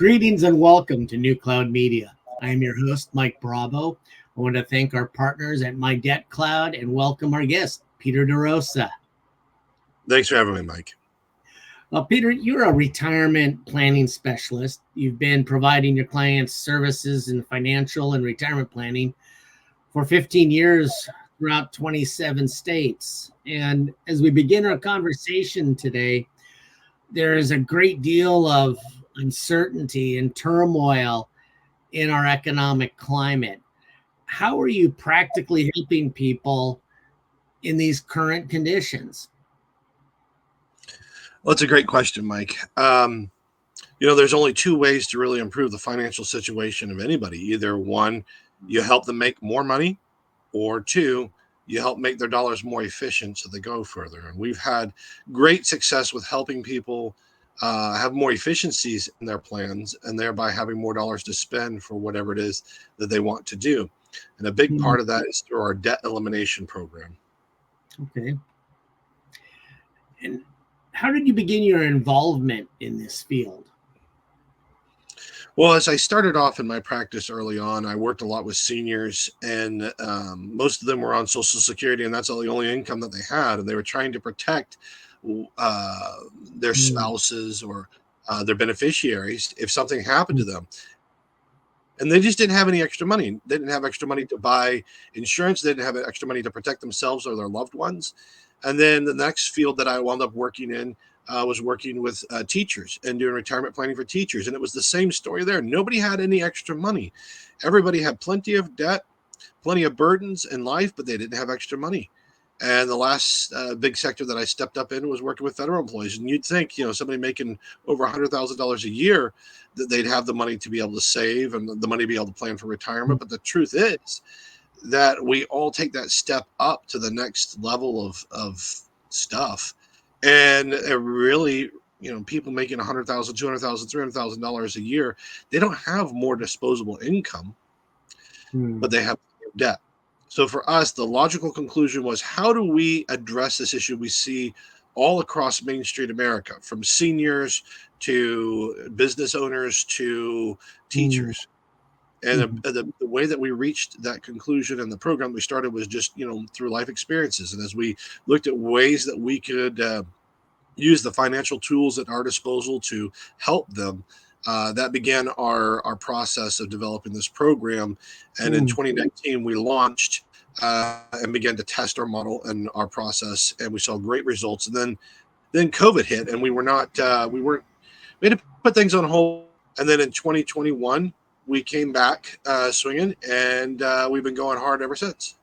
Greetings and welcome to New Cloud Media. I am your host, Mike Bravo. I want to thank our partners at My Debt Cloud and welcome our guest, Peter DeRosa. Thanks for having me, Mike. Well, Peter, you're a retirement planning specialist. You've been providing your clients services in financial and retirement planning for 15 years throughout 27 states. And as we begin our conversation today, there is a great deal of uncertainty and turmoil in our economic climate. How are you practically helping people in these current conditions? Well, it's a great question, Mike. There's only two ways to really improve the financial situation of anybody. Either one, you help them make more money, or two, you help make their dollars more efficient so they go further. And we've had great success with helping people have more efficiencies in their plans and thereby having more dollars to spend for whatever it is that they want to do. And a big part of that is through our debt elimination program. Okay. And how did you begin your involvement in this field? Well, as I started off in my practice early on, I worked a lot with seniors, and most of them were on Social Security, and that's the only income that they had. And they were trying to protect their spouses or their beneficiaries if something happened to them. And they just didn't have any extra money. They didn't have extra money to buy insurance. They didn't have extra money to protect themselves or their loved ones. And then the next field that I wound up working in was working with teachers and doing retirement planning for teachers. And it was the same story there. Nobody had any extra money. Everybody had plenty of debt, plenty of burdens in life, but they didn't have extra money. And the last big sector that I stepped up in was working with federal employees. And you'd think, somebody making over $100,000 a year, that they'd have the money to be able to save and the money to be able to plan for retirement. But the truth is that we all take that step up to the next level of stuff. And it really, people making $100,000, $200,000, $300,000 a year, they don't have more disposable income, but they have debt. So for us, the logical conclusion was, how do we address this issue we see all across Main Street America, from seniors to business owners to teachers? And the way that we reached that conclusion and the program we started was just, through life experiences. And as we looked at ways that we could use the financial tools at our disposal to help them, that began our process of developing this program. And in 2019, we launched and began to test our model and our process, and we saw great results. And then COVID hit, and we had to put things on hold. And then in 2021, we came back swinging, and we've been going hard ever since.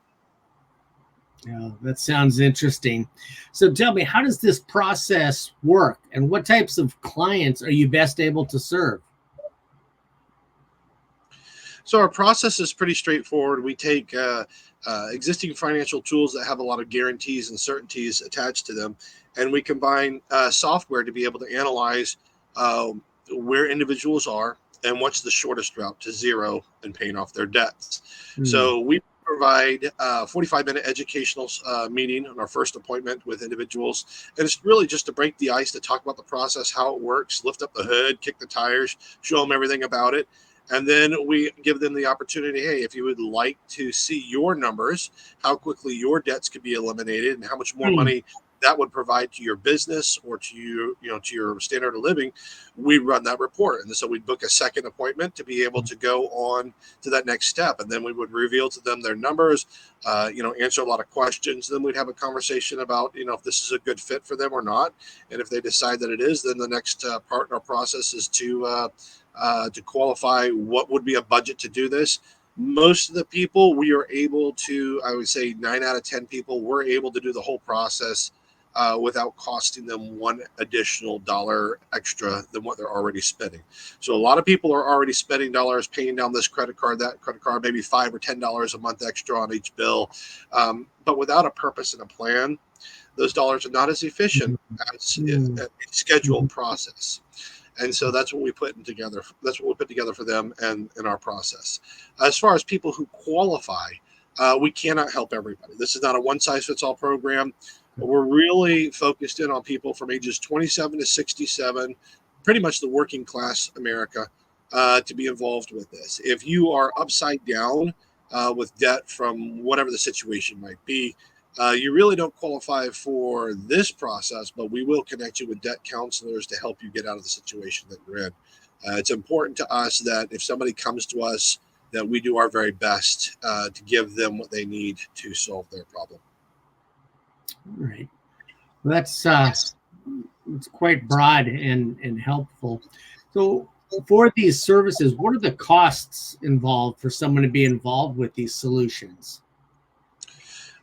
Yeah, that sounds interesting. So tell me, how does this process work, and what types of clients are you best able to serve? So our process is pretty straightforward. We take existing financial tools that have a lot of guarantees and certainties attached to them, and we combine software to be able to analyze where individuals are and what's the shortest route to zero and paying off their debts. So we provide a 45-minute educational meeting on our first appointment with individuals. And it's really just to break the ice, to talk about the process, how it works, lift up the hood, kick the tires, show them everything about it. And then we give them the opportunity, hey, if you would like to see your numbers, how quickly your debts could be eliminated and how much more money that would provide to your business or to you, to your standard of living, we run that report. And so we'd book a second appointment to be able to go on to that next step. And then we would reveal to them their numbers, answer a lot of questions. Then we'd have a conversation about, if this is a good fit for them or not. And if they decide that it is, then the next part in our process is to qualify what would be a budget to do this. Most of the people we are able to, I would say 9 out of 10 people, we're able to do the whole process without costing them one additional dollar extra than what they're already spending. So a lot of people are already spending dollars, paying down this credit card, that credit card, maybe $5 or $10 a month extra on each bill. But without a purpose and a plan, those dollars are not as efficient as a scheduled process. And so that's what we put together. That's what we put together for them and in our process. As far as people who qualify, we cannot help everybody. This is not a one-size-fits-all program. We're really focused in on people from ages 27 to 67, pretty much the working class America, to be involved with this. If you are upside down with debt from whatever the situation might be, you really don't qualify for this process, but we will connect you with debt counselors to help you get out of the situation that you're in. It's important to us that if somebody comes to us, that we do our very best to give them what they need to solve their problem. All right. Well, it's quite broad and helpful. So for these services, what are the costs involved for someone to be involved with these solutions?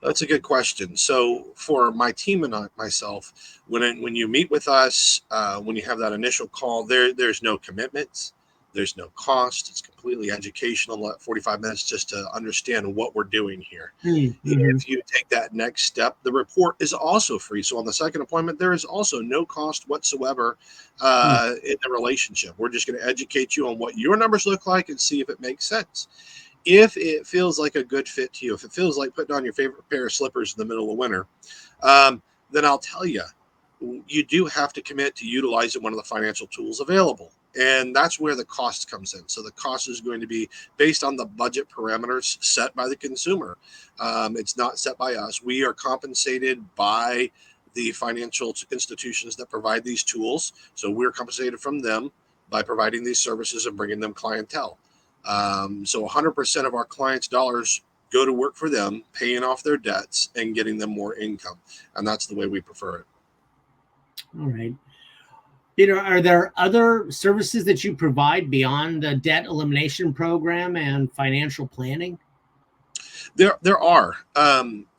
That's a good question. So for my team and myself, when you meet with us, when you have that initial call, there's no commitments, there's no cost. It's completely educational. 45 minutes just to understand what we're doing here. Mm-hmm. If you take that next step, the report is also free. So on the second appointment, there is also no cost whatsoever in the relationship. We're just going to educate you on what your numbers look like and see if it makes sense. If it feels like a good fit to you, if it feels like putting on your favorite pair of slippers in the middle of winter, then I'll tell you, you do have to commit to utilizing one of the financial tools available. And that's where the cost comes in. So the cost is going to be based on the budget parameters set by the consumer. It's not set by us. We are compensated by the financial institutions that provide these tools. So we're compensated from them by providing these services and bringing them clientele. So 100% of our clients' dollars go to work for them, paying off their debts and getting them more income. And that's the way we prefer it. All right. Peter, are there other services that you provide beyond the debt elimination program and financial planning? There are.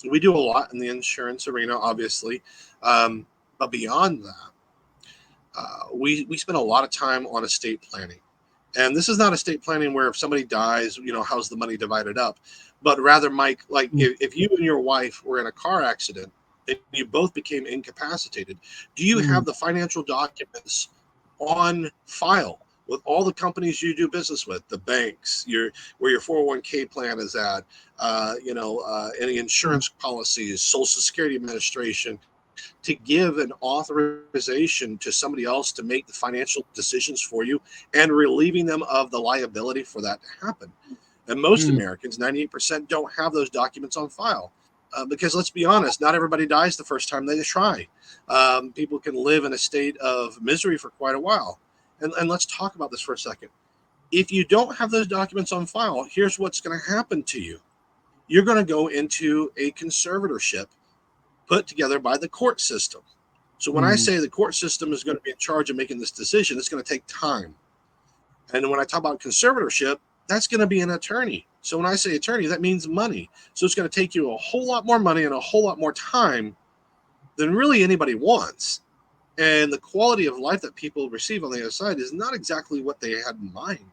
We do a lot in the insurance arena, obviously. But beyond that, we spend a lot of time on estate planning. And this is not estate planning where if somebody dies, how's the money divided up? But rather, Mike, like if you and your wife were in a car accident and you both became incapacitated, do you have the financial documents on file with all the companies you do business with, the banks, where your 401k plan is at, any insurance policies, Social Security Administration, to give an authorization to somebody else to make the financial decisions for you and relieving them of the liability for that to happen. And most Americans, 98%, don't have those documents on file. Because let's be honest, not everybody dies the first time they try. People can live in a state of misery for quite a while. And let's talk about this for a second. If you don't have those documents on file, here's what's going to happen to you. You're going to go into a conservatorship put together by the court system. So when I say the court system is going to be in charge of making this decision, it's going to take time. And when I talk about conservatorship, that's going to be an attorney. So when I say attorney, that means money. So it's going to take you a whole lot more money and a whole lot more time than really anybody wants. And the quality of life that people receive on the other side is not exactly what they had in mind.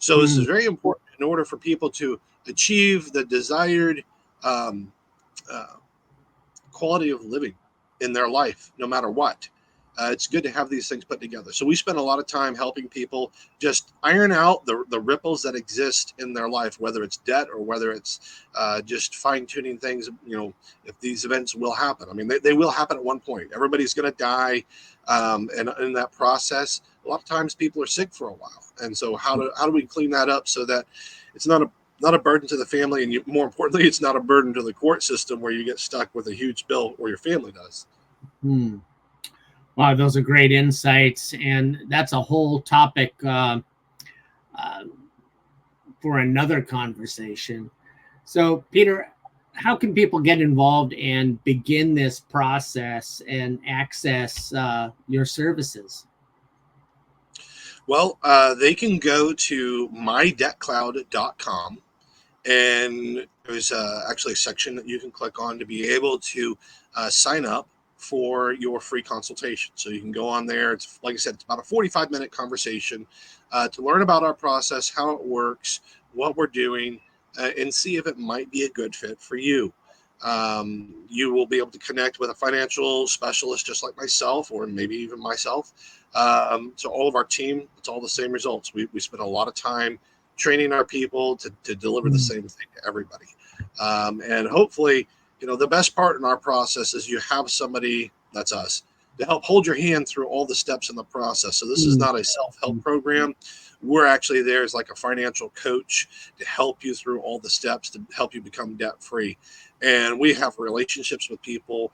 So this is very important in order for people to achieve the desired quality of living in their life, no matter what. It's good to have these things put together. So we spend a lot of time helping people just iron out the ripples that exist in their life, whether it's debt or whether it's just fine tuning things, if these events will happen. I mean, they will happen at one point. Everybody's going to die. And in that process, a lot of times people are sick for a while. And so how do we clean that up so that it's not a burden to the family, and more importantly, it's not a burden to the court system where you get stuck with a huge bill or your family does. Wow, those are great insights, and that's a whole topic for another conversation. So, Peter, how can people get involved and begin this process and access your services? Well, they can go to mydebtcloud.com, and there's actually a section that you can click on to be able to sign up for your free consultation. So you can go on there. It's, like I said, it's about a 45-minute conversation to learn about our process, how it works, what we're doing, and see if it might be a good fit for you. You will be able to connect with a financial specialist just like myself, or maybe even myself. So all of our team, it's all the same results. We spend a lot of time training our people to deliver the same thing to everybody. And hopefully, the best part in our process is you have somebody, that's us, to help hold your hand through all the steps in the process. So this is not a self-help program. We're actually there as like a financial coach to help you through all the steps to help you become debt free. And we have relationships with people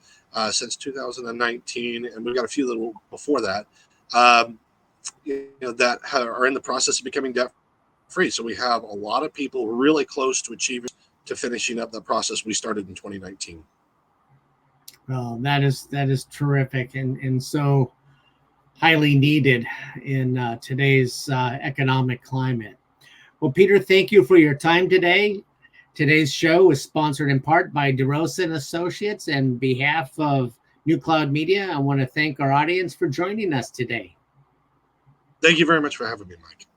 since 2019, and we've got a few little before that, that are in the process of becoming debt free. So we have a lot of people really close to achieving, to finishing up the process we started in 2019. Well, that is terrific, and so highly needed in today's economic climate. Well, Peter, thank you for your time today. Today's show is sponsored in part by DeRosa and Associates. And on behalf of New Cloud Media, I want to thank our audience for joining us today. Thank you very much for having me, Mike.